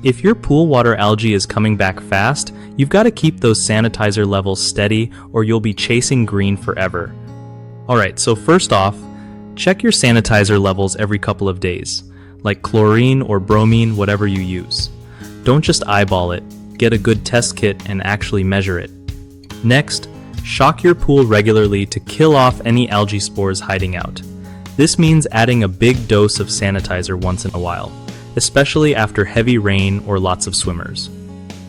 If your pool water algae is coming back fast, you've got to keep those sanitizer levels steady or you'll be chasing green forever. Alright, so first off, check your sanitizer levels every couple of days, like chlorine or bromine, whatever you use. Don't just eyeball it, get a good test kit and actually measure it. Next, shock your pool regularly to kill off any algae spores hiding out. This means adding a big dose of sanitizer once in a while, especially after heavy rain or lots of swimmers.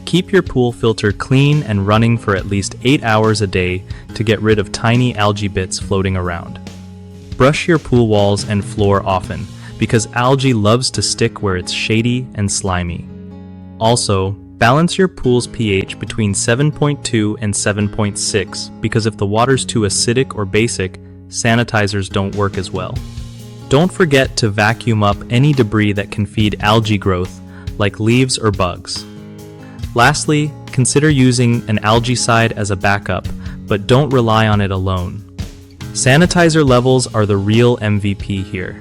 Keep your pool filter clean and running for at least 8 hours a day to get rid of tiny algae bits floating around. Brush your pool walls and floor often, because algae loves to stick where it's shady and slimy. Also, balance your pool's pH between 7.2 and 7.6 because if the water's too acidic or basic, sanitizers don't work as well. Don't forget to vacuum up any debris that can feed algae growth, like leaves or bugs. Lastly, consider using an algaecide as a backup, but don't rely on it alone. Sanitizer levels are the real MVP here.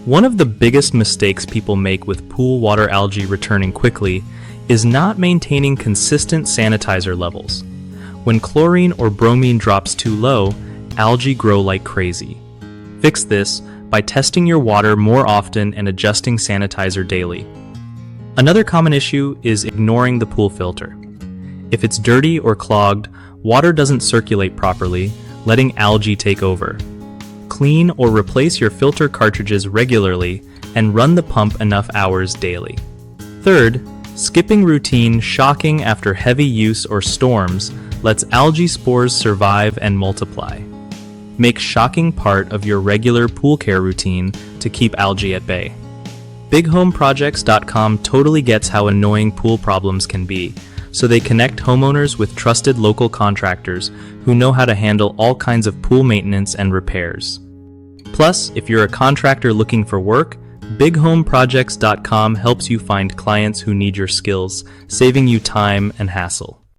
One of the biggest mistakes people make with pool water algae returning quickly is not maintaining consistent sanitizer levels. When chlorine or bromine drops too low, algae grow like crazy. Fix this by testing your water more often and adjusting sanitizer daily. Another common issue is ignoring the pool filter. If it's dirty or clogged, water doesn't circulate properly, letting algae take over. Clean or replace your filter cartridges regularly and run the pump enough hours daily. Third, skipping routine shocking after heavy use or storms lets algae spores survive and multiply. Make shocking part of your regular pool care routine to keep algae at bay. BigHomeProjects.com totally gets how annoying pool problems can be, so they connect homeowners with trusted local contractors who know how to handle all kinds of pool maintenance and repairs. Plus, if you're a contractor looking for work, BigHomeProjects.com helps you find clients who need your skills, saving you time and hassle.